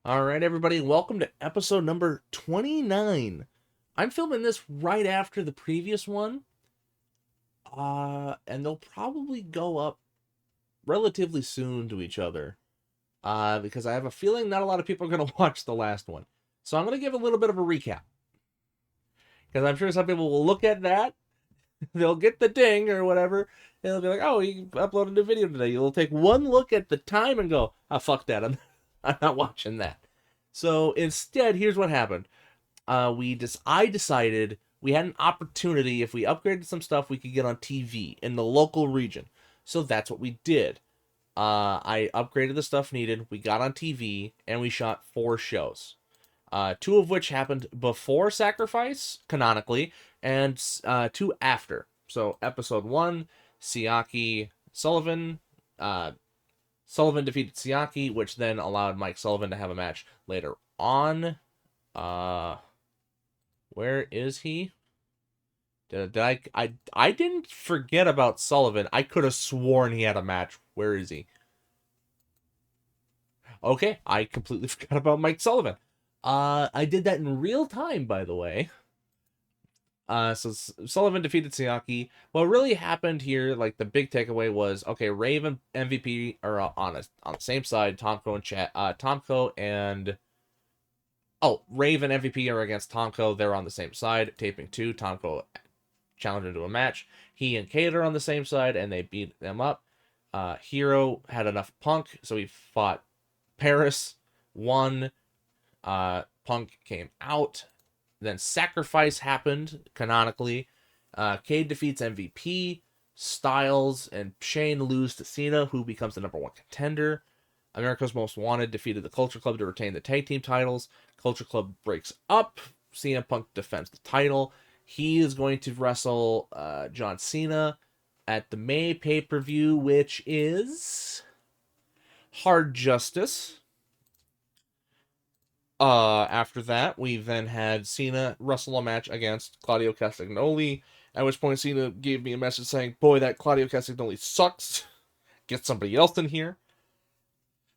All right, everybody, welcome to episode number 29. I'm filming this right after the previous one, and they'll probably go up relatively soon to each other, because I have a feeling not a lot of people are going to watch the last one. So I'm going to give a little bit of a recap, because I'm sure some people will look at that, they'll get the ding or whatever, and they'll be like, oh, he uploaded a video today. You'll take one look at the time and go, oh, fuck that, I'm not watching that. So instead, here's what happened. I decided we had an opportunity. If we upgraded some stuff, we could get on TV in the local region. So that's what we did. I upgraded the stuff needed. We got on TV and we shot 4 shows. Two of which happened before Sacrifice, canonically, and 2 after. So episode 1, Siaki Sullivan. Sullivan defeated Siaki, which then allowed Mike Sullivan to have a match later on. Uh, where is he? I didn't forget about Sullivan. I could have sworn he had a match. Where is he? Okay, I completely forgot about Mike Sullivan. I did that in real time, by the way. Sullivan defeated Siaki. What really happened here, like the big takeaway was, okay, Rave and MVP are on the same side. Tomko and Rave and MVP are against Tomko. They're on the same side. Taping 2, Tomko challenged him to a match. He and Kate are on the same side, and they beat them up. Hero had enough Punk, so he fought Paris. Won. Punk came out. Then Sacrifice happened, canonically. Cade defeats MVP. Styles and Shane lose to Cena, who becomes the #1 contender. America's Most Wanted defeated the Culture Club to retain the tag team titles. Culture Club breaks up. CM Punk defends the title. He is going to wrestle John Cena at the May pay-per-view, which is Hard Justice. After that, we then had Cena wrestle a match against Claudio Castagnoli, at which point Cena gave me a message saying, boy, that Claudio Castagnoli sucks. Get somebody else in here.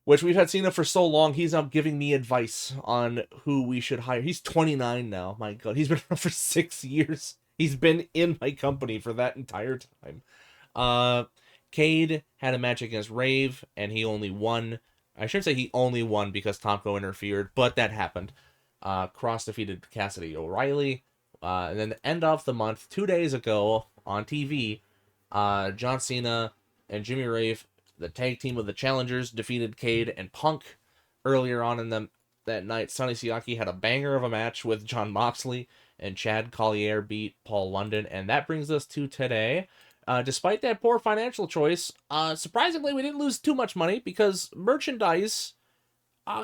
Which we've had Cena for so long, he's now giving me advice on who we should hire. He's 29 now. My God, he's been around for 6 years. He's been in my company for that entire time. Uh, Cade had a match against Rave, and he only won. I should say he only won because Tomko interfered, but that happened. Cross defeated Cassidy O'Reilly. And then the end of the month, 2 days ago on TV, John Cena and Jimmy Rave, the tag team of the challengers, defeated Cade and Punk. Earlier on in that night, Sonny Siaki had a banger of a match with John Moxley, and Chad Collier beat Paul London. And that brings us to today. Despite that poor financial choice, surprisingly, we didn't lose too much money because merchandise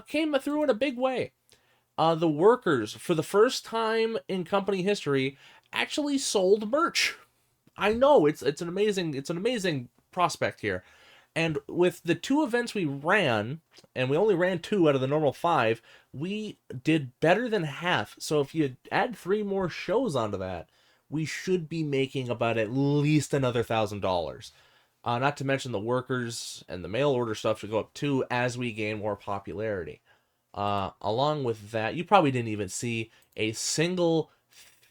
came through in a big way. The workers, for the first time in company history, actually sold merch. I know it's an amazing prospect here. And with the 2 events we ran, and we only ran 2 out of the normal 5, we did better than half. So if you add 3 more shows onto that, we should be making about at least another $1,000. Not to mention the workers and the mail order stuff should go up too as we gain more popularity. Along with that, you probably didn't even see a single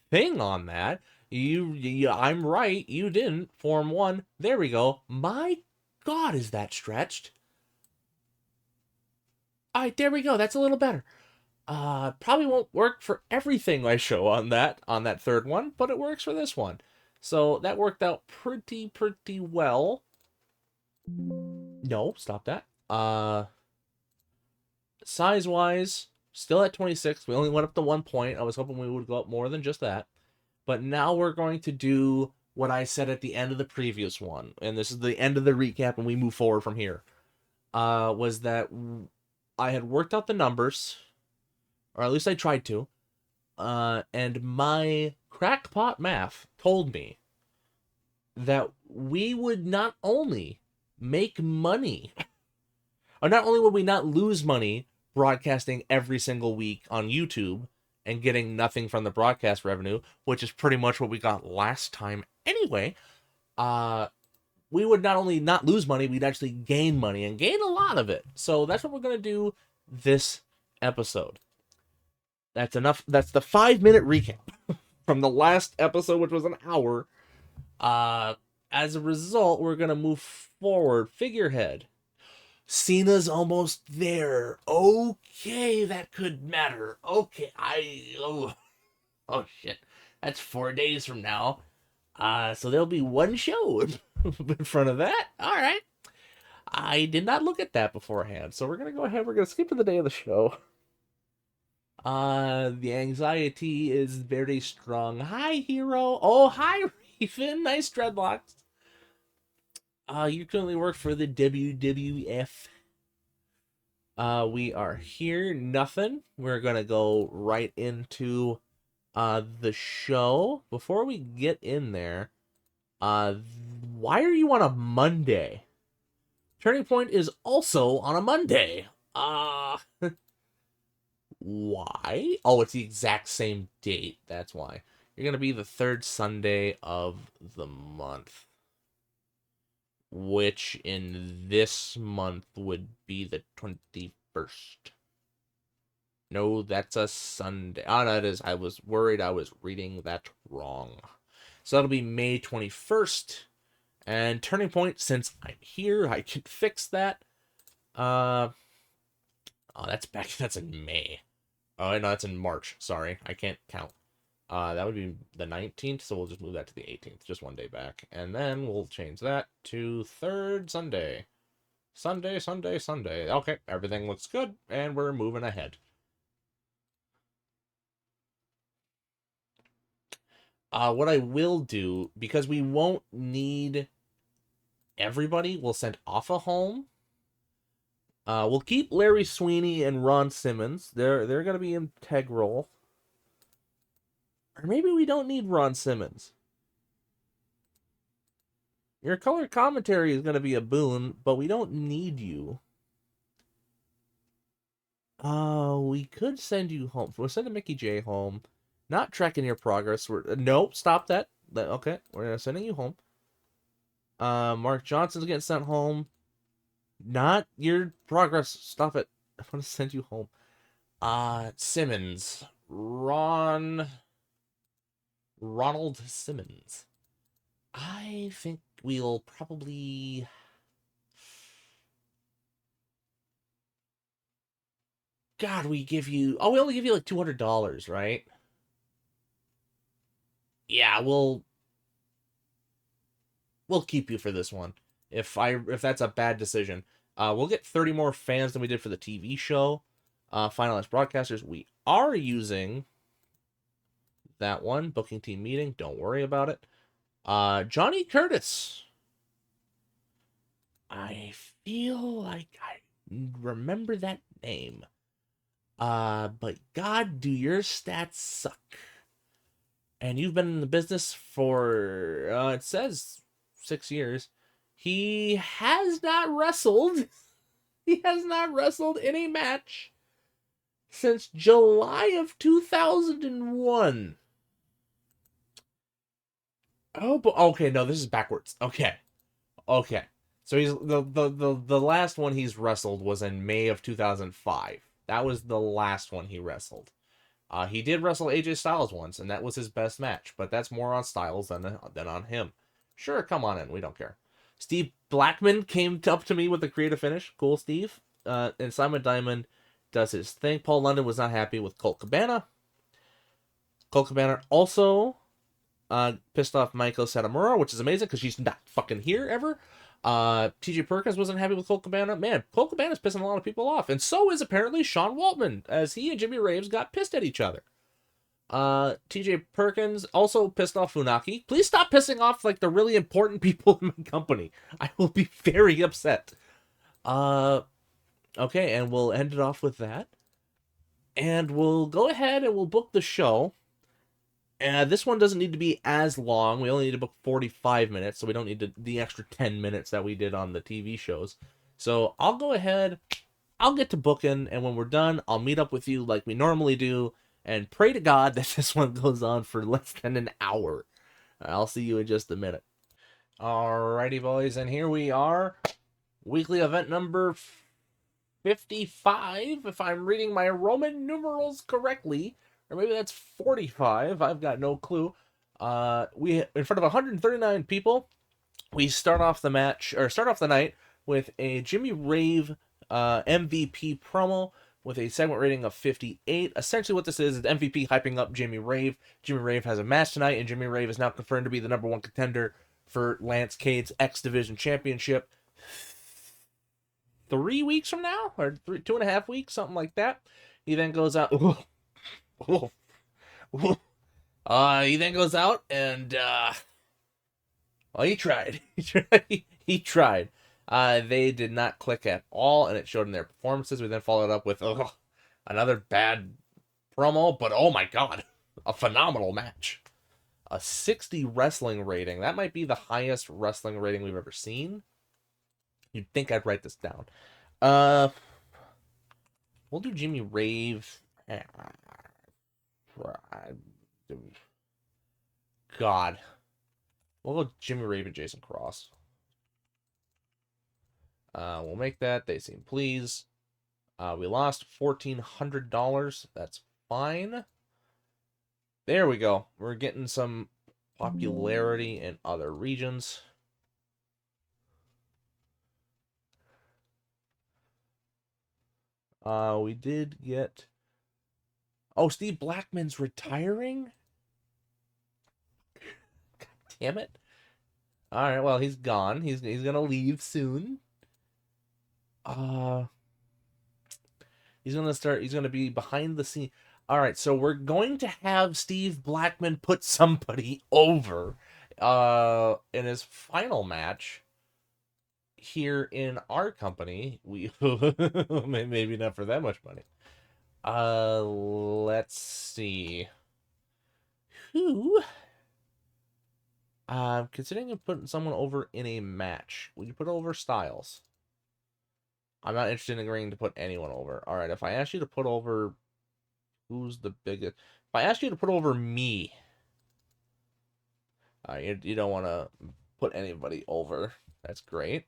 thing on that. I'm right, you didn't. Form 1, there we go. My God, is that stretched? All right, there we go. That's a little better. Probably won't work for everything I show on that 3rd one, but it works for this one. So that worked out pretty well. No, stop that. Size wise, still at 26. We only went up to 1 point. I was hoping we would go up more than just that. But now we're going to do what I said at the end of the previous one, and this is the end of the recap, and we move forward from here. Was that I had worked out the numbers, or at least I tried to, and my crackpot math told me that we would not only make money, or not only would we not lose money broadcasting every single week on YouTube and getting nothing from the broadcast revenue, which is pretty much what we got last time anyway, we would not only not lose money, we'd actually gain money and gain a lot of it. So that's what we're going to do this episode. That's enough. That's the 5-minute recap from the last episode, which was an hour. Uh, as a result, we're gonna move forward. Figurehead. Cena's almost there. Okay, that could matter. Okay, oh shit, that's 4 days from now. So there'll be one show in front of that. All right. I did not look at that beforehand, so we're gonna go ahead. We're gonna skip to the day of the show. The anxiety is very strong. Hi, hero. Oh, hi, Raven. Nice dreadlocks. You currently work for the WWF. We are here. Nothing. We're gonna go right into the show. Before we get in there, why are you on a Monday? Turning Point is also on a Monday. Why? Oh, it's the exact same date. That's why. You're going to be the third Sunday of the month, which in this month would be the 21st. No, that's a Sunday. Oh, no, it is. I was worried I was reading that wrong. So that'll be May 21st. And Turning Point, since I'm here, I can fix that. Oh, that's back. That's in May. Oh, no, that's in March. Sorry, I can't count. That would be the 19th, so we'll just move that to the 18th, just one day back. And then we'll change that to third Sunday. Sunday, Sunday, Sunday. Okay, everything looks good, and we're moving ahead. What I will do, because we won't need everybody, we'll send Alpha home. We'll keep Larry Sweeney and Ron Simmons. They're gonna be integral. Or maybe we don't need Ron Simmons. Your color commentary is gonna be a boon, but we don't need you. We could send you home. We'll send Mickey J home. Not tracking your progress. Nope, stop that. Okay, we're sending you home. Mark Johnson's getting sent home. Not your progress. Stop it. I want to send you home. Simmons. Ronald Simmons. I think we'll probably. God, we give you. Oh, we only give you like $200, right? Yeah, we'll keep you for this one. If that's a bad decision, we'll get 30 more fans than we did for the TV show. Finalized broadcasters. We are using that one booking team meeting. Don't worry about it. Johnny Curtis. I feel like I remember that name. But God, do your stats suck? And you've been in the business for it says 6 years. He has not wrestled. He has not wrestled any match since July of 2001. Oh, but okay, no, this is backwards. Okay. So he's the last one he's wrestled was in May of 2005. That was the last one he wrestled. He did wrestle AJ Styles once, and that was his best match. But that's more on Styles than on him. Sure, come on in. We don't care. Steve Blackman came up to me with a creative finish. Cool, Steve. And Simon Diamond does his thing. Paul London was not happy with Colt Cabana. Colt Cabana also pissed off Michael Satomura, which is amazing because she's not fucking here ever. TJ Perkins wasn't happy with Colt Cabana. Man, Colt Cabana's pissing a lot of people off. And so is apparently Sean Waltman, as he and Jimmy Raves got pissed at each other. TJ Perkins also pissed off Funaki. Please stop pissing off like the really important people in my company. I will be very upset. Okay, and we'll end it off with that. And we'll go ahead and we'll book the show. This one doesn't need to be as long. We only need to book 45 minutes, so we don't need the extra 10 minutes that we did on the TV shows. So I'll go ahead. I'll get to booking, and when we're done, I'll meet up with you like we normally do, and pray to God that this one goes on for less than an hour. I'll see you in just a minute. Alrighty, boys, and here we are. Weekly event number 55, if I'm reading my Roman numerals correctly, or maybe that's 45. I've got no clue. We in front of 139 people. We start off the match or start off the night with a Jimmy Rave MVP promo with a segment rating of 58. Essentially, what this is MVP hyping up Jimmy Rave. Jimmy Rave has a match tonight, and Jimmy Rave is now confirmed to be the number one contender for Lance Cade's X Division Championship 3 weeks from now, or 2.5 weeks, something like that. He then goes out. He then goes out and well, he tried. He tried. They did not click at all, and it showed in their performances. We then followed up with another bad promo, but oh my god, a phenomenal match. A 60 wrestling rating. That might be the highest wrestling rating we've ever seen. You'd think I'd write this down. We'll do Jimmy Rave. God. We'll go Jimmy Rave and Jason Cross. We'll make that. They seem pleased. We lost $1,400. That's fine. There we go. We're getting some popularity in other regions. We did get... Oh, Steve Blackman's retiring? God damn it. Alright, well, he's gone. He's gonna leave soon. He's gonna be behind the scene. Alright, so we're going to have Steve Blackman put somebody over in his final match here in our company. We maybe not for that much money. Let's see. Who? Considering putting someone over in a match, would you put over Styles? I'm not interested in agreeing to put anyone over. All right, if I ask you to put over, who's the biggest? If I ask you to put over me, you don't want to put anybody over. That's great.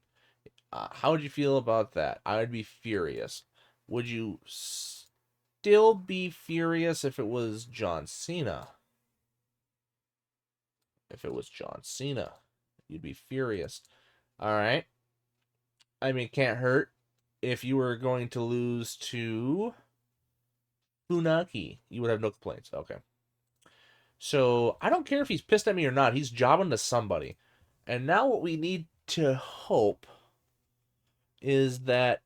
How would you feel about that? I would be furious. Would you still be furious if it was John Cena? If it was John Cena, you'd be furious. All right. I mean, it can't hurt. If you were going to lose to Funaki, you would have no complaints. Okay. So I don't care if he's pissed at me or not. He's jobbing to somebody. And now what we need to hope is that,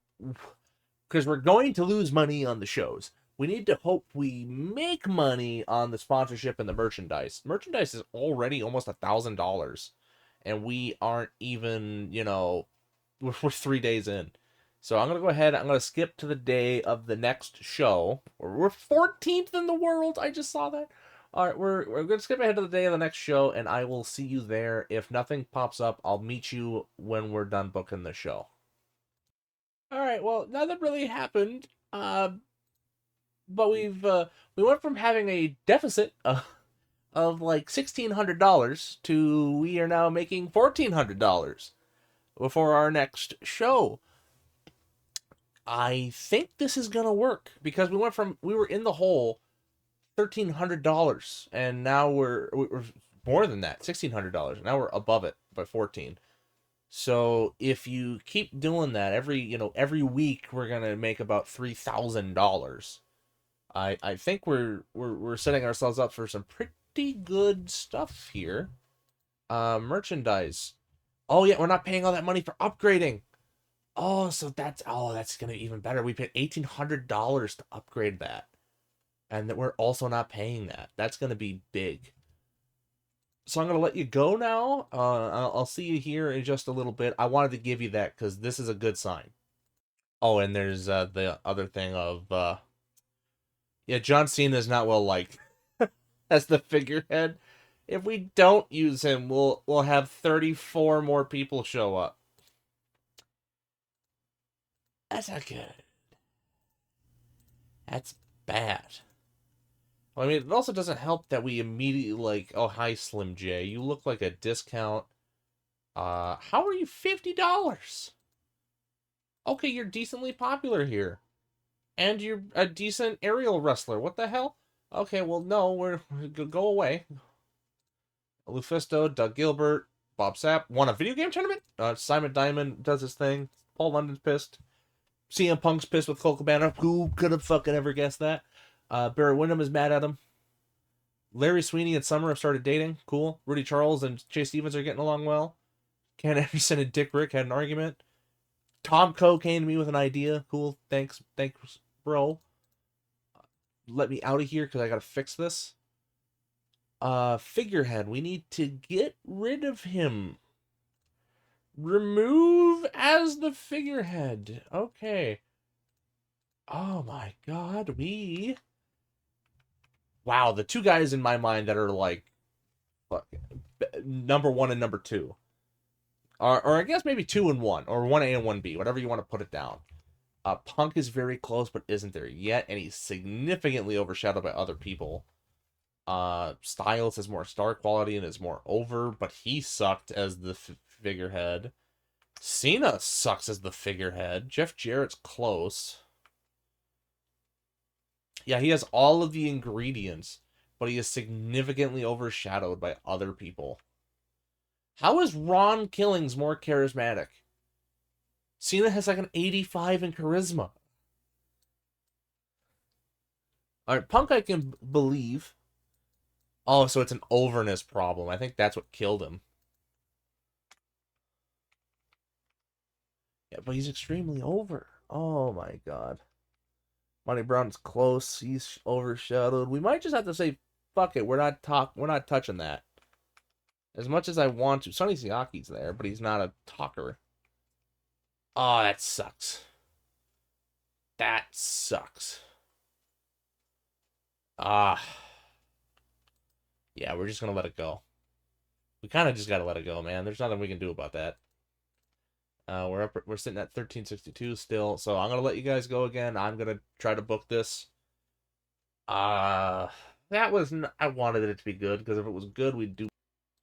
because we're going to lose money on the shows, we need to hope we make money on the sponsorship and the merchandise. Merchandise is already almost $1,000, and we aren't even, we're 3 days in. So I'm going to go ahead, I'm going to skip to the day of the next show. We're 14th in the world. I just saw that. All right, we're going to skip ahead to the day of the next show, and I will see you there. If nothing pops up, I'll meet you when we're done booking the show. All right, well, nothing really happened. But we went from having a deficit of like $1,600 to we are now making $1,400 before our next show. I think this is gonna work because we were in the hole $1,300 and now we're more than that, $1,600. Now we're above it by 14. So if you keep doing that every week, we're gonna make about $3,000. I think we're setting ourselves up for some pretty good stuff here. Merchandise. Oh yeah, we're not paying all that money for upgrading. Oh, so that's gonna be even better. We paid $1,800 to upgrade that, and that we're also not paying that. That's gonna be big. So I'm gonna let you go now. I'll see you here in just a little bit. I wanted to give you that because this is a good sign. Oh, and there's the other thing of yeah, John Cena is not well liked as the figurehead. If we don't use him, we'll have 34 more people show up. That's not good. That's bad. Well, I mean, it also doesn't help that we immediately oh, hi Slim J. You look like a discount. How are you $50? Okay, you're decently popular here. And you're a decent aerial wrestler. What the hell? Okay, well, no, go away. Lufisto, Doug Gilbert, Bob Sapp won a video game tournament. Simon Diamond does his thing. Paul London's pissed. CM Punk's pissed with Cole Cabana. Who could have fucking ever guessed that? Barry Windham is mad at him. Larry Sweeney and Summer have started dating. Cool. Rudy Charles and Chase Stevens are getting along well. Ken Anderson and Dick Rick had an argument. Tom Coe came to me with an idea. Cool. Thanks, bro. Let me out of here because I gotta fix this. Figurehead. We need to get rid of him. Remove as the figurehead. Okay. Oh my god, wow, the two guys in my mind that are like fuck, number 1 and number 2. Or I guess maybe 2 and 1, or 1A and 1B, whatever you want to put it down. Punk is very close, but isn't there yet, and he's significantly overshadowed by other people. Styles has more star quality and is more over, but he sucked as the figurehead. Cena sucks as the figurehead. Jeff Jarrett's close. Yeah, he has all of the ingredients, but he is significantly overshadowed by other people. How is Ron Killings more charismatic? Cena has like an 85 in charisma. All right, Punk I can believe. Oh, so it's an overness problem. I think that's what killed him. Yeah, but he's extremely over. Oh my god. Monty Brown's close. He's overshadowed. We might just have to say, fuck it. We're not touching that. As much as I want to. Sonny Siaki's there, but he's not a talker. Oh, that sucks. That sucks. Ah. Yeah, we're just gonna let it go. We kind of just gotta let it go, man. There's nothing we can do about that. We're sitting at 1362 still, so I'm gonna let you guys go again. I'm gonna try to book this. Uh that was I wanted it to be good because if it was good, we'd do.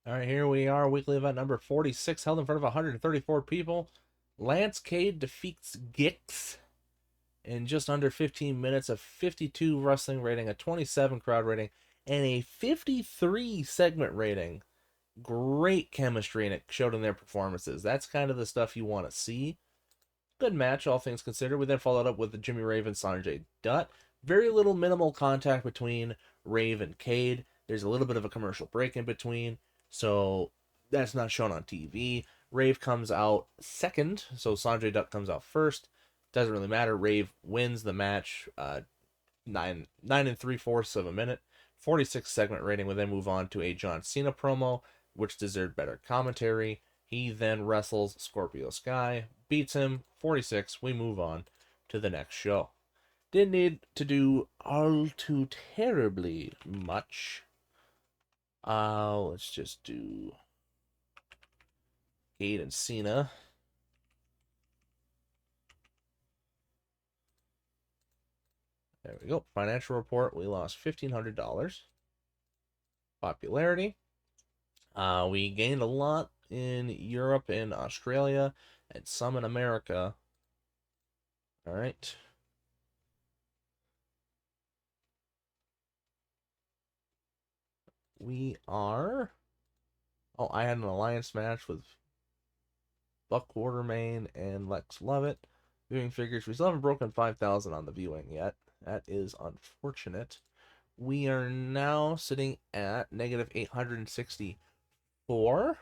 All right, here we are, weekly event number 46, held in front of 134 people. Lance Cade defeats Gix in just under 15 minutes, a 52 wrestling rating, a 27 crowd rating, and a 53 segment rating. Great chemistry, and it showed in their performances. That's kind of the stuff you want to see. Good match, all things considered. We then followed up with the Jimmy Rave and Sanjay Dutt. Very little minimal contact between Rave and Cade. There's a little bit of a commercial break in between, so that's not shown on TV. Rave comes out second, so Sanjay Dutt comes out first. Doesn't really matter. Rave wins the match, 9 3/4 of a minute. 46 segment rating. We then move on to a John Cena promo, which deserved better commentary. He then wrestles Scorpio Sky, beats him, 46. We move on to the next show. Didn't need to do all too terribly much. Let's just do Cade and Cena. There we go. Financial report. We lost $1,500. Popularity. We gained a lot in Europe and Australia and some in America. All right. We are. Oh, I had an alliance match with Buck Quartermain and Lex Lovett. Viewing figures. We still haven't broken 5,000 on the viewing yet. That is unfortunate. We are now sitting at negative 864.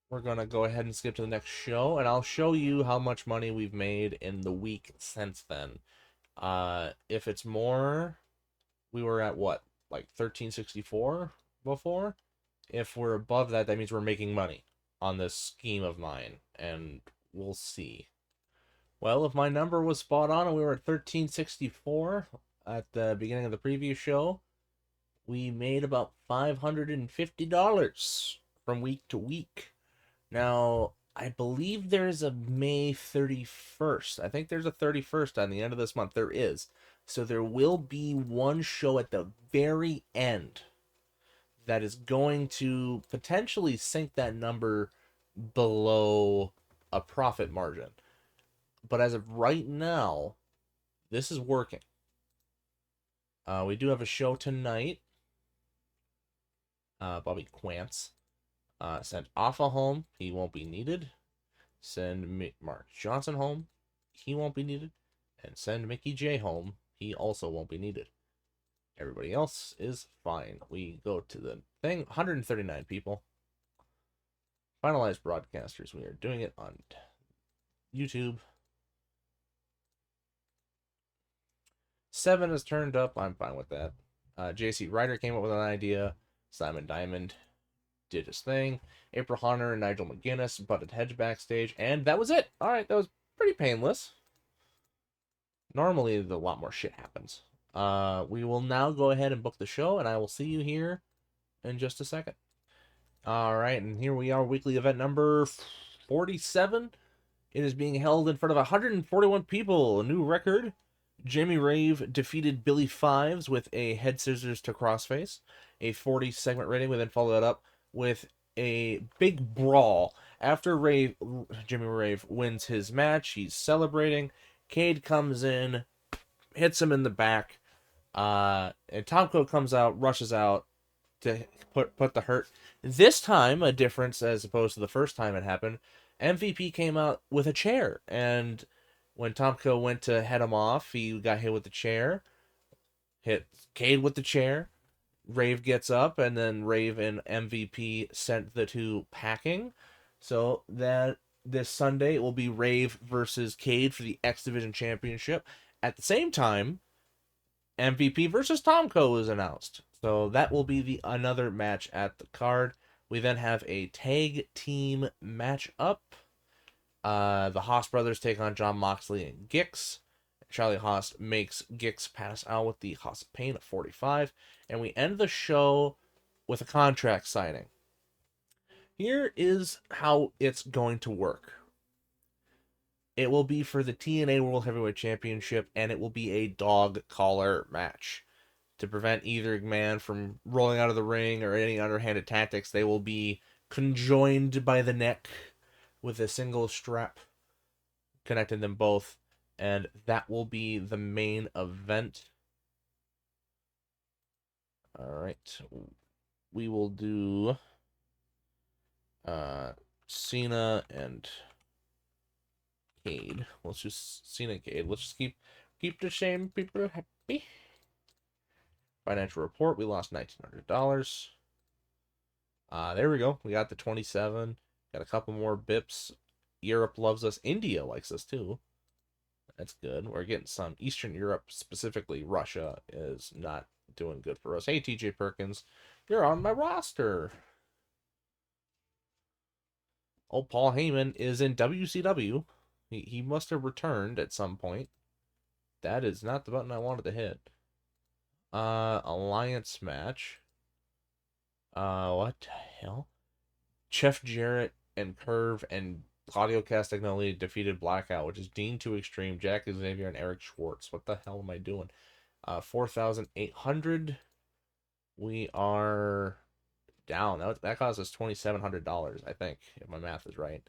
We're going to go ahead and skip to the next show, and I'll show you how much money we've made in the week since then. If it's more, we were at what, like 1364 before? If we're above that, that means we're making money on this scheme of mine, and we'll see. Well, if my number was spot on and we were at 1364 at the beginning of the preview show, we made about $550 from week to week. Now, I believe there's a May 31st. I think there's a 31st on the end of this month. There is. So there will be one show at the very end that is going to potentially sink that number below a profit margin. But as of right now, this is working. We do have a show tonight. Bobby Quance. Send Alpha home. He won't be needed. Send Mark Johnson home. He won't be needed. And send Mickey J home. He also won't be needed. Everybody else is fine. We go to the thing. 139 people. Finalized broadcasters. We are doing it on YouTube. 7 is turned up. I'm fine with that. JC Ryder came up with an idea. Simon Diamond did his thing. April Hunter and Nigel McGuinness butted heads backstage, and that was it. All right, that was pretty painless. Normally, a lot more shit happens. We will now go ahead and book the show, and I will see you here in just a second. All right, and here we are, weekly event number 47. It is being held in front of 141 people, a new record. Jamie Rave defeated Billy Fives with a head scissors to crossface, a 40 segment rating. We then followed that up with a big brawl. After Jimmy Rave wins his match, he's celebrating. Cade comes in, hits him in the back, and Tomko comes out, rushes out to put the hurt. This time, a difference as opposed to the first time it happened. MVP came out with a chair, and when Tomko went to head him off, he got hit with the chair, hit Cade with the chair. Rave gets up, and then Rave and MVP sent the two packing. So that this Sunday it will be Rave versus Cade for the X Division Championship. At the same time, MVP versus Tomko is announced. So that will be the another match at the card. We then have a tag team match up. The Haas brothers take on John Moxley and Gix. Charlie Haas makes Gix pass out with the Haas of Pain at 45. And we end the show with a contract signing. Here is how it's going to work. It will be for the TNA World Heavyweight Championship, and it will be a dog collar match. To prevent either man from rolling out of the ring or any underhanded tactics, they will be conjoined by the neck with a single strap connecting them both, and that will be the main event. All right, we will do Cena and Cade. Let's just Cena and Cade. Let's just keep the same people happy. Financial report: we lost $1,900. There we go. We got the 27. Got a couple more bips. Europe loves us. India likes us too. That's good. We're getting some. Eastern Europe, specifically Russia, is not doing good for us. Hey, TJ Perkins, you're on my roster. Oh, Paul Heyman is in WCW. He must have returned at some point. That is not the button I wanted to hit. Alliance match. What the hell? Jeff Jarrett and Curve and Claudio Castagnoli defeated Blackout, which is Dean Too Extreme, Jack Xavier, and Eric Schwartz. What the hell am I doing? 4,800. We are down. That cost us $2,700, I think, if my math is right.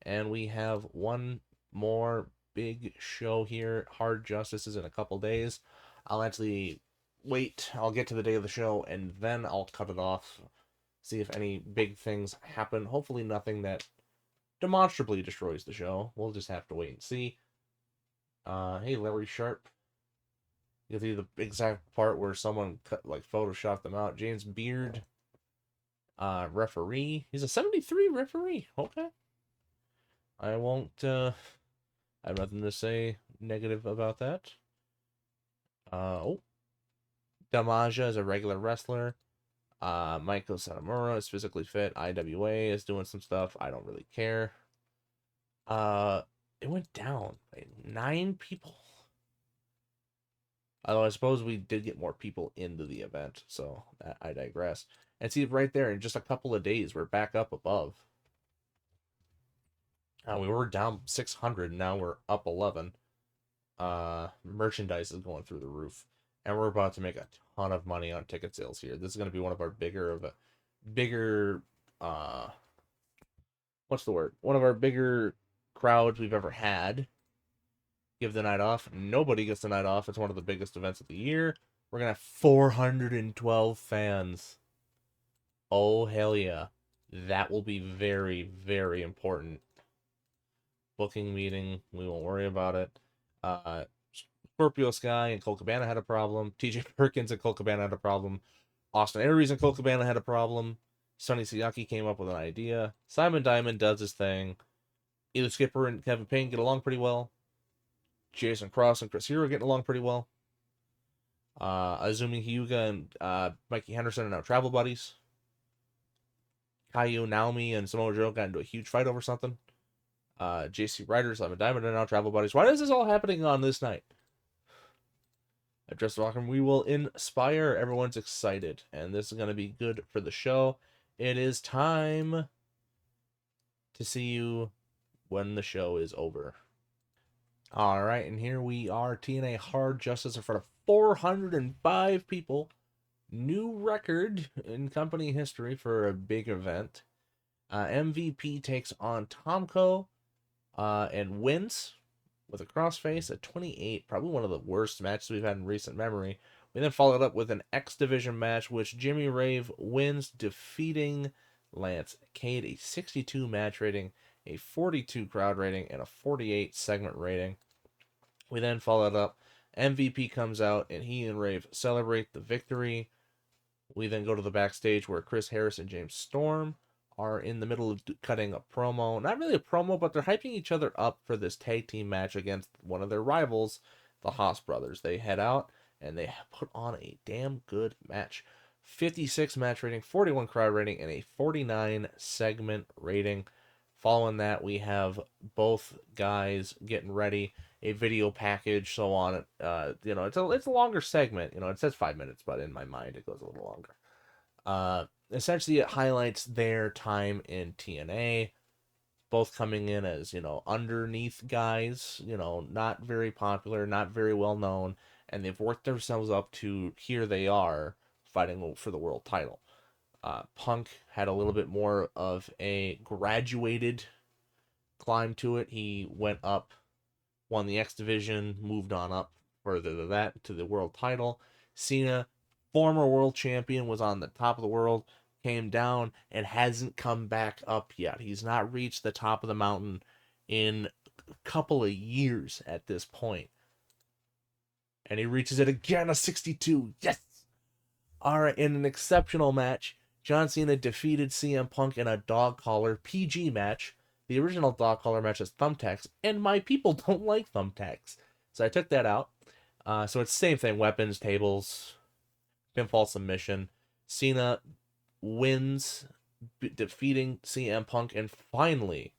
And we have one more big show here. Hard Justice is in a couple days. I'll actually wait. I'll get to the day of the show, and then I'll cut it off. See if any big things happen. Hopefully nothing that demonstrably destroys the show. We'll just have to wait and see. Hey, Larry Sharp. You'll see the exact part where someone photoshopped them out. James Beard, referee. He's a 73 referee. Okay. I won't, I have nothing to say negative about that. Damaja is a regular wrestler. Michael Satomura is physically fit. IWA is doing some stuff. I don't really care. It went down by 9 people. Although I suppose we did get more people into the event, so I digress. And see, right there, in just a couple of days, we're back up above. We were down 600, now we're up 11. Merchandise is going through the roof. And we're about to make a ton of money on ticket sales here. This is going to be one of our bigger, what's the word? One of our bigger crowds we've ever had. give the night off. Nobody gets the night off. It's one of the biggest events of the year. We're gonna have 412 fans. Oh hell yeah. That will be very, very important. Booking meeting, we won't worry about it. Uh Scorpio Sky and Cole Cabana had a problem. TJ Perkins and Cole Cabana had a problem. Austin Aries and Cole Cabana had a problem. Sonny Siaki came up with an idea. Simon Diamond does his thing. Either Skipper and Kevin Payne get along pretty well. Jason Cross and Chris Hero getting along pretty well. Azumi Hyuga and Mikey Henderson are now travel buddies. Caillou, Naomi, and Samoa Joe got into a huge fight over something. JC Ryder, Simon Diamond are now travel buddies. Why is this all happening on this night? At Dress Rock'em, we will inspire. Everyone's excited, and this is going to be good for the show. It is time to see you when the show is over. All right, and here we are, TNA Hard Justice in front of 405 people. New record in company history for a big event. MVP takes on Tomko and wins with a crossface at 28. Probably one of the worst matches we've had in recent memory. We then followed up with an X Division match, which Jimmy Rave wins, defeating Lance Cade. A 62 match rating, a 42 crowd rating, and a 48 segment rating. We then followed up. MVP comes out, and he and Rave celebrate the victory. We then go to the backstage where Chris Harris and James Storm are in the middle of cutting a promo. Not really a promo, but they're hyping each other up for this tag team match against one of their rivals, the Haas brothers. They head out and they put on a damn good match. 56 match rating, 41 crowd rating, and a 49 segment rating. Following that, we have both guys getting ready, a video package, so on. It's a longer segment. It says 5 minutes, but in my mind, it goes a little longer. Essentially, it highlights their time in TNA, both coming in as underneath guys, not very popular, not very well known, and they've worked themselves up to here they are fighting for the world title. Punk had a little bit more of a graduated climb to it. He went up, won the X Division, moved on up further than that to the world title. Cena, former world champion, was on the top of the world, came down, and hasn't come back up yet. He's not reached the top of the mountain in a couple of years at this point. And he reaches it again, a 62. Yes! All right, in an exceptional match, John Cena defeated CM Punk in a dog collar PG match. The original dog collar match is thumbtacks, and my people don't like thumbtacks. So I took that out. So it's the same thing, weapons, tables, pinfall submission. Cena wins, defeating CM Punk, and finally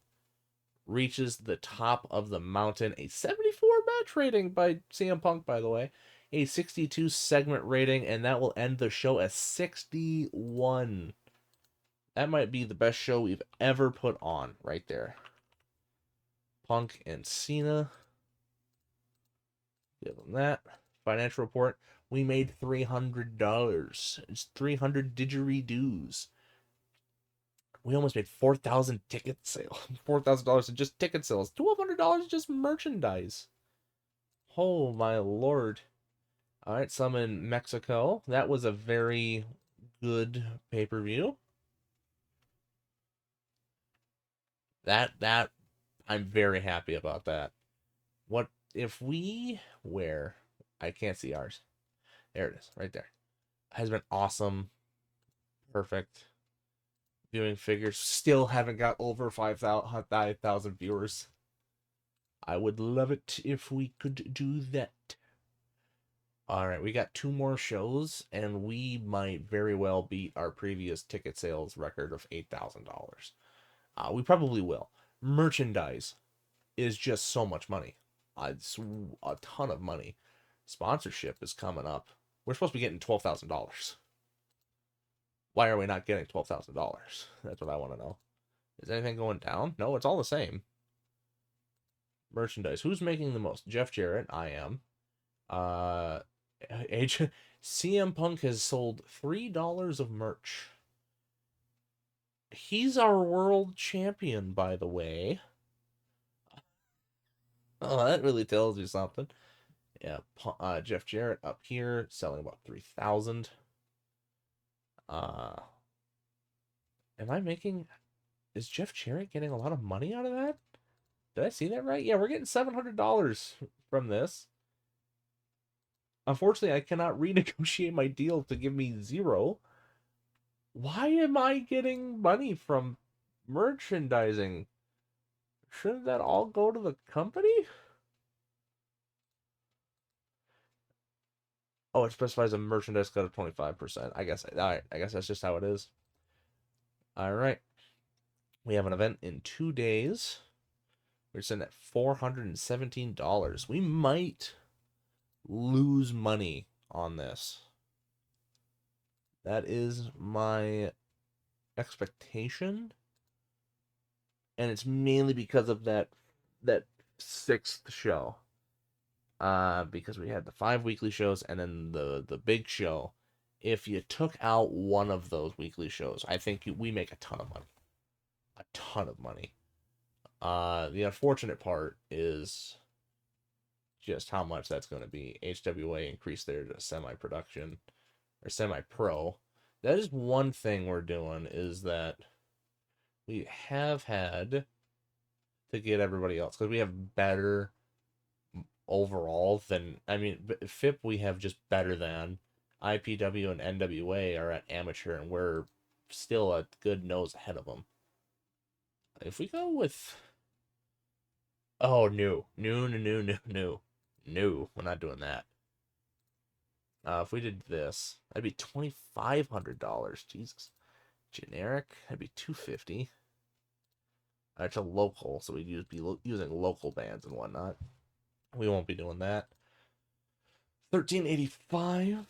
reaches the top of the mountain. A 74 match rating by CM Punk, by the way. A 62 segment rating, and that will end the show at 61. That might be the best show we've ever put on right there. Punk and Cena. Give them that. Financial report. We made $300. It's 300 didgeridoos. We almost made 4,000 ticket sales. $4,000 in just ticket sales. $1,200 just merchandise. Oh my lord. All right, some in Mexico. That was a very good pay-per-view. That I'm very happy about that. What if we where I can't see ours. There it is, right there. Has been awesome. Perfect. Viewing figures still haven't got over 5,000 viewers. I would love it if we could do that. All right, we got 2 more shows, and we might very well beat our previous ticket sales record of $8,000. We probably will. Merchandise is just so much money. It's a ton of money. Sponsorship is coming up. We're supposed to be getting $12,000. Why are we not getting $12,000? That's what I want to know. Is anything going down? No, it's all the same. Merchandise. Who's making the most? Jeff Jarrett. I am. CM Punk has sold $3 of merch. He's our world champion, by the way. Oh, that really tells you something. Yeah, Jeff Jarrett up here selling about 3,000. Uh, am I making? Is Jeff Jarrett getting a lot of money out of that? Did I see that right? Yeah, we're getting $700 from this. Unfortunately, I cannot renegotiate my deal to give me zero. Why am I getting money from merchandising? Shouldn't that all go to the company? Oh, it specifies a merchandise cut of 25%. I guess. All right. I guess that's just how it is. All right. We have an event in 2 days. We're sitting at $417. We might lose money on this. That is my expectation, and it's mainly because of that sixth show. Because we had the 5 weekly shows and then the big show. If you took out one of those weekly shows, I think we make a ton of money. A ton of money. The unfortunate part is just how much that's going to be. HWA increased their semi-production or semi-pro. That is one thing we're doing is that we have had to get everybody else because we have better overall than FIP we have just better than IPW and NWA are at amateur and we're still a good nose ahead of them. If we go with no, we're not doing that. If we did this, that'd be $2,500. Jesus, generic that'd be 250. It's a local, so we'd be using local bands and whatnot. We won't be doing that. 1385.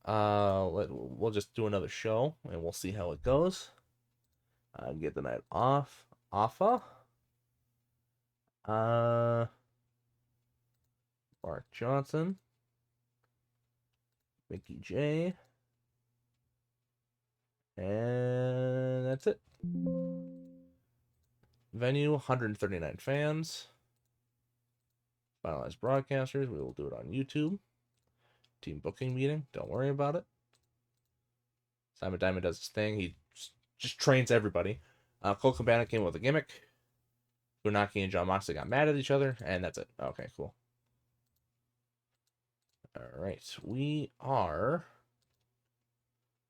We'll just do another show and we'll see how it goes. Get the night off. Offa. Mark Johnson. Mickey J. And that's it. Venue 139 fans. Finalized broadcasters. We will do it on YouTube. Team booking meeting. Don't worry about it. Simon Diamond does his thing. He just trains everybody. Cole Cabana came with a gimmick. Funaki and John Moxley got mad at each other, and that's it. Okay, cool. All right, we are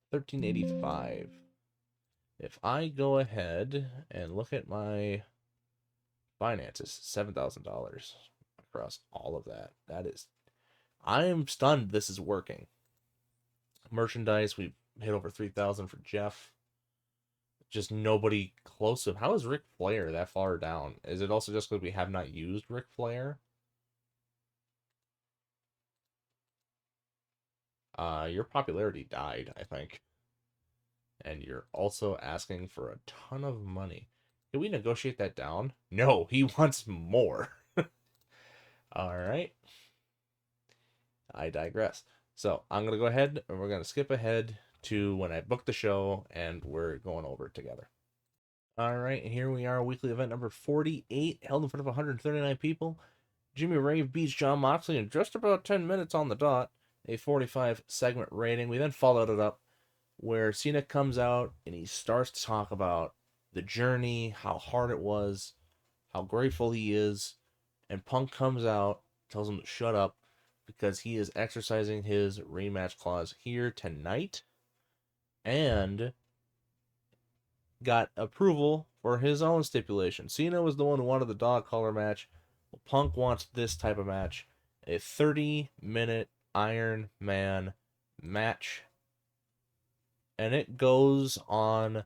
1385. If I go ahead and look at my finances, $7,000 across all of that. That is, I am stunned. This is working. Merchandise, we hit over 3,000 for Jeff. Just nobody close to him. How is Ric Flair that far down? Is it also just because we have not used Ric Flair? Your popularity died, I think. And you're also asking for a ton of money. Can we negotiate that down? No, he wants more. All right. I digress. So I'm going to go ahead and we're going to skip ahead to when I booked the show and we're going over it together. All right, here we are, weekly event number 48, held in front of 139 people. Jimmy Rave beats John Moxley in just about 10 minutes on the dot, a 45 segment rating. We then followed it up where Cena comes out and he starts to talk about the journey, how hard it was, how grateful he is, and Punk comes out, tells him to shut up because he is exercising his rematch clause here tonight and got approval for his own stipulation. Cena was the one who wanted the dog collar match. Well, Punk wants this type of match, a 30-minute Iron Man match. And it goes on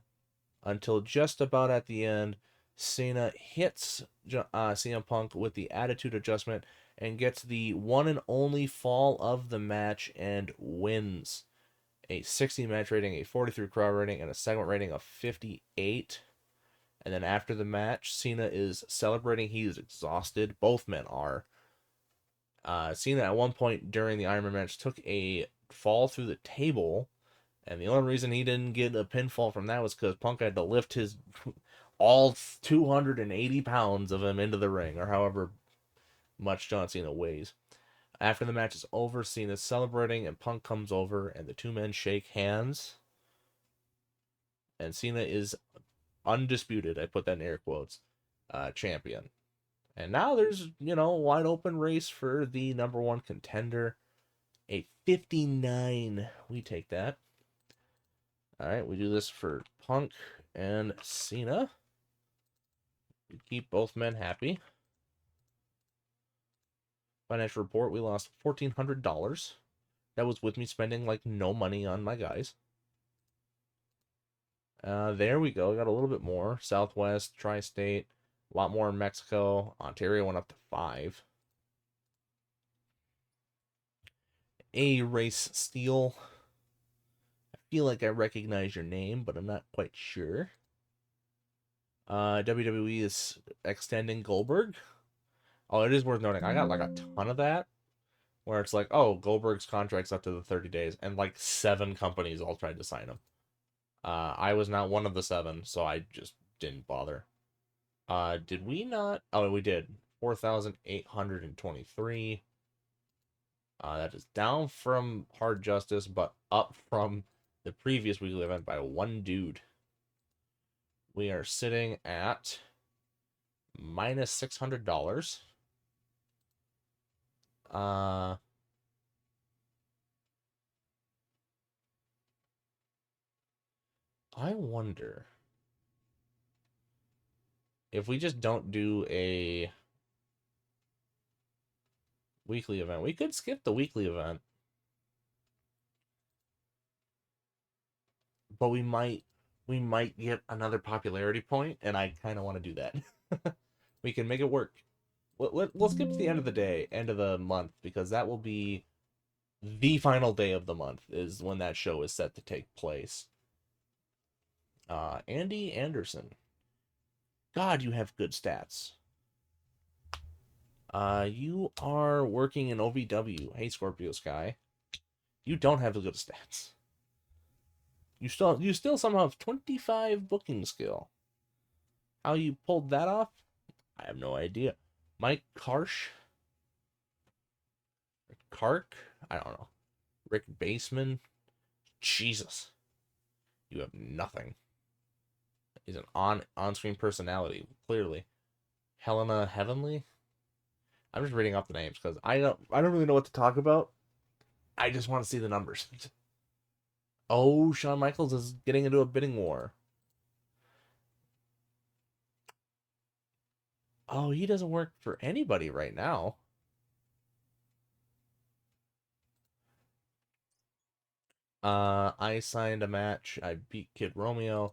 until just about at the end. Cena hits CM Punk with the attitude adjustment and gets the one and only fall of the match and wins. A 60 match rating, a 43 crowd rating, and a segment rating of 58. And then after the match, Cena is celebrating. He is exhausted. Both men are. Cena at one point during the Iron Man match took a fall through the table. And the only reason he didn't get a pinfall from that was because Punk had to lift his all 280 pounds of him into the ring, or however much John Cena weighs. After the match is over, Cena's celebrating, and Punk comes over, and the two men shake hands. And Cena is undisputed, I put that in air quotes, champion. And now there's, wide open race for the number one contender. A 59. We take that. All right, we do this for Punk and Cena. We keep both men happy. Financial report, we lost $1,400. That was with me spending like no money on my guys. There we go. Got a little bit more. Southwest, Tri-State, a lot more in Mexico. Ontario went up to 5. A Race Steel. I feel like I recognize your name, but I'm not quite sure. WWE is extending Goldberg. Oh, it is worth noting. I got like a ton of that. Where it's like, oh, Goldberg's contract's up to the 30 days. And like 7 companies all tried to sign him. I was not one of the 7, so I just didn't bother. Did we not? Oh, we did. 4,823. That is down from Hard Justice, but up from the previous weekly event by 1 dude. We are sitting at minus $600. I wonder if we just don't do a weekly event. We could skip the weekly event, but we might get another popularity point, and I kind of want to do that. We can make it work. We'll skip to the end of the day, end of the month, because that will be the final day of the month is when that show is set to take place. Andy Anderson. God, you have good stats. You are working in OVW. Hey, Scorpio Sky. You don't have the good stats. You still somehow have 25 booking skill. How you pulled that off? I have no idea. Mike Karsh? Kark? I don't know. Rick Baseman? Jesus. You have nothing. He's an on-screen personality, clearly. Helena Heavenly? I'm just reading off the names because I don't really know what to talk about. I just want to see the numbers. Oh, Shawn Michaels is getting into a bidding war. Oh, he doesn't work for anybody right now. I signed a match. I beat Kid Romeo.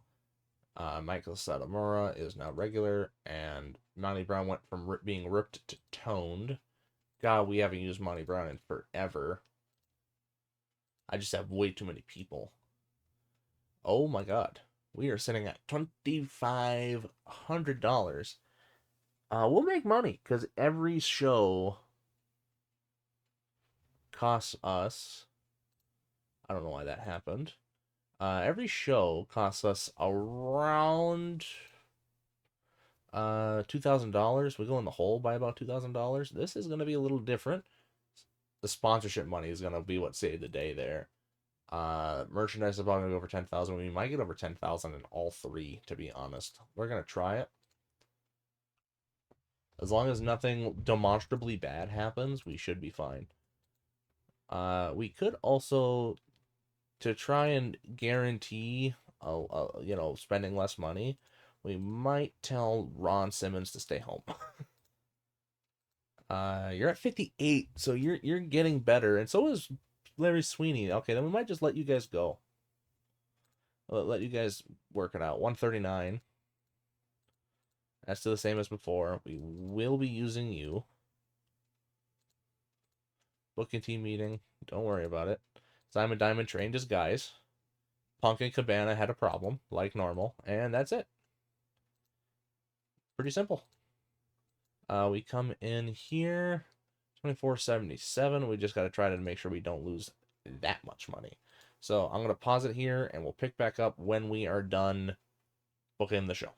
Michael Satomura is now regular, and Monty Brown went from being ripped to toned. God, we haven't used Monty Brown in forever. I just have way too many people. Oh my god. We are sitting at $2,500. We'll make money because every show costs us. I don't know why that happened. Every show costs us around $2,000. We go in the hole by about $2,000. This is gonna be a little different. The sponsorship money is gonna be what saved the day there. Merchandise is probably over 10,000. We might get over 10,000 in all 3, to be honest. We're gonna try it. As long as nothing demonstrably bad happens, we should be fine. We could also, to try and guarantee, spending less money, we might tell Ron Simmons to stay home. You're at 58, so you're getting better, and so is Larry Sweeney. Okay, then we might just let you guys go. Let you guys work it out. 139. That's still the same as before. We will be using you. Booking team meeting. Don't worry about it. Simon Diamond trained his guys. Punk and Cabana had a problem, like normal, and that's it. Pretty simple. We come in here. 2477. We just got to try to make sure we don't lose that much money. So I'm going to pause it here, and we'll pick back up when we are done booking the show.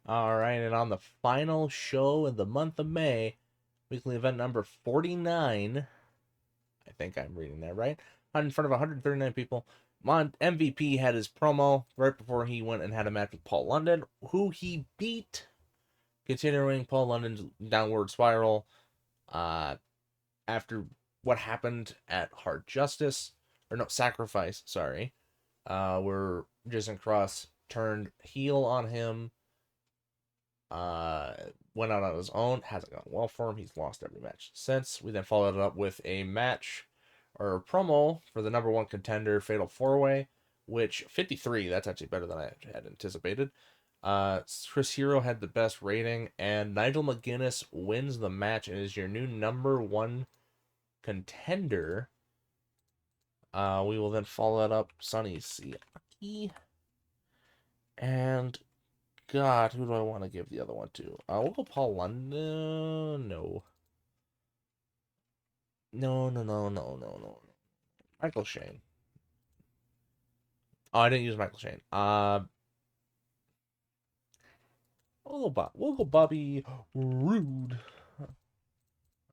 All right, and on the final show of the month of May, weekly event number 49. I think I'm reading that right. In front of 139 people. MVP had his promo right before he went and had a match with Paul London, who he beat, continuing Paul London's downward spiral. After what happened at Hard Justice, or no, Sacrifice, sorry, where Jason Cross turned heel on him, went out on his own, hasn't gone well for him. He's lost every match since. We then followed it up with a match or a promo for the number one contender Fatal 4-Way, which 53, that's actually better than I had anticipated. Chris Hero had the best rating, and Nigel McGuinness wins the match and is your new number one contender. We will then follow that up Sonny Siaki. And God, who do I want to give the other one to? We'll go Paul London. No. No. Michael Shane. Oh, I didn't use Michael Shane. We'll go Bobby Roode.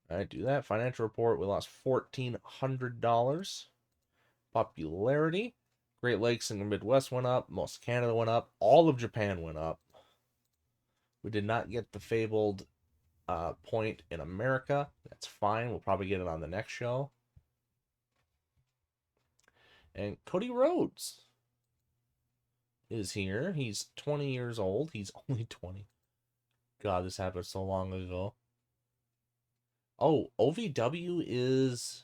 I do that. Financial report. We lost $1,400. Popularity. Great Lakes and the Midwest went up. Most of Canada went up. All of Japan went up. We did not get the fabled point in America. That's fine. We'll probably get it on the next show. And Cody Rhodes is here. He's 20 years old. He's only 20. God, this happened so long ago. Oh, OVW is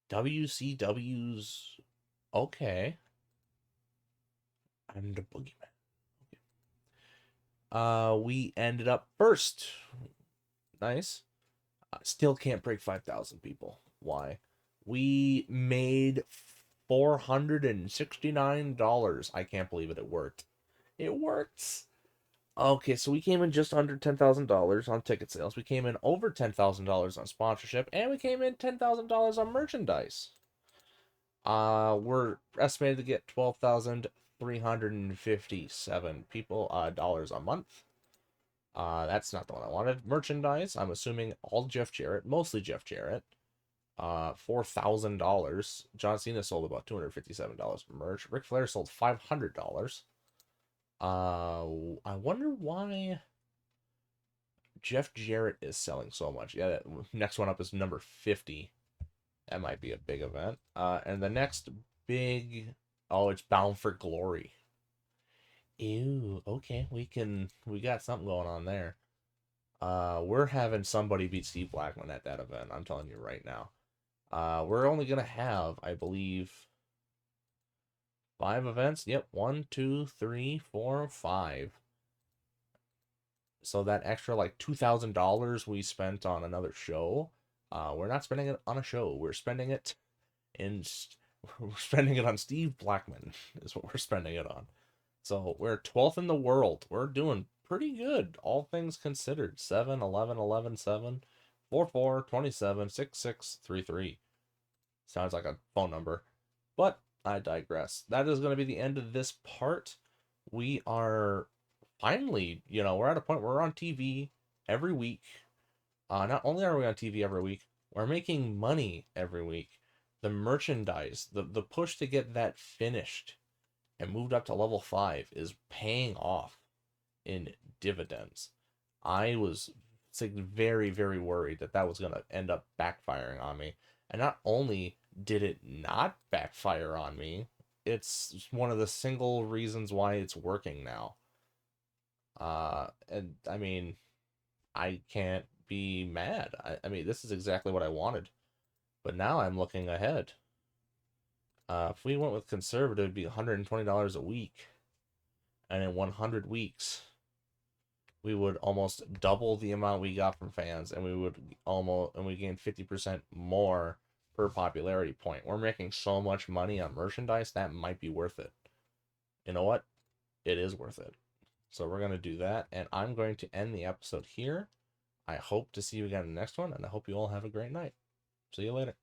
WCW's. Okay. I'm the boogeyman. We ended up first. Nice. Still can't break 5,000 people. Why? We made $469. I can't believe it. It worked. It works. Okay, so we came in just under $10,000 on ticket sales. We came in over $10,000 on sponsorship, and we came in $10,000 on merchandise. We're estimated to get 12,357 people dollars a month. That's not the one I wanted. Merchandise. I'm assuming all Jeff Jarrett, mostly Jeff Jarrett. $4,000. John Cena sold about $257 merch. Ric Flair sold $500. I wonder why Jeff Jarrett is selling so much. Yeah, that next one up is number 50. That might be a big event. And the next big, it's Bound for Glory. Ew, okay, we got something going on there. We're having somebody beat Steve Blackman at that event. I'm telling you right now. We're only gonna have, I believe, 5 events. Yep, 1, 2, 3, 4, 5. So that extra like $2,000 we spent on another show, we're not spending it on a show. We're spending it on Steve Blackman is what we're spending it on. So we're 12th in the world. We're doing pretty good, all things considered. 7, 11, 11, 7, 4, 4, 27, 6, 6, 3, 3. Sounds like a phone number. But I digress. That is going to be the end of this part. We are finally, we're at a point where we're on TV every week. Not only are we on TV every week, we're making money every week. The merchandise, the push to get that finished and moved up to level 5 is paying off in dividends. I was very, very worried that was going to end up backfiring on me. And not only did it not backfire on me, it's one of the single reasons why it's working now. And I mean, I can't be mad. I mean, this is exactly what I wanted. But now I'm looking ahead. If we went with conservative, it'd be $120 a week. And in 100 weeks, we would almost double the amount we got from fans, and we gained 50% more per popularity point. We're making so much money on merchandise that might be worth it. You know what? It is worth it. So we're going to do that, and I'm going to end the episode here. I hope to see you again in the next one, and I hope you all have a great night. See you later.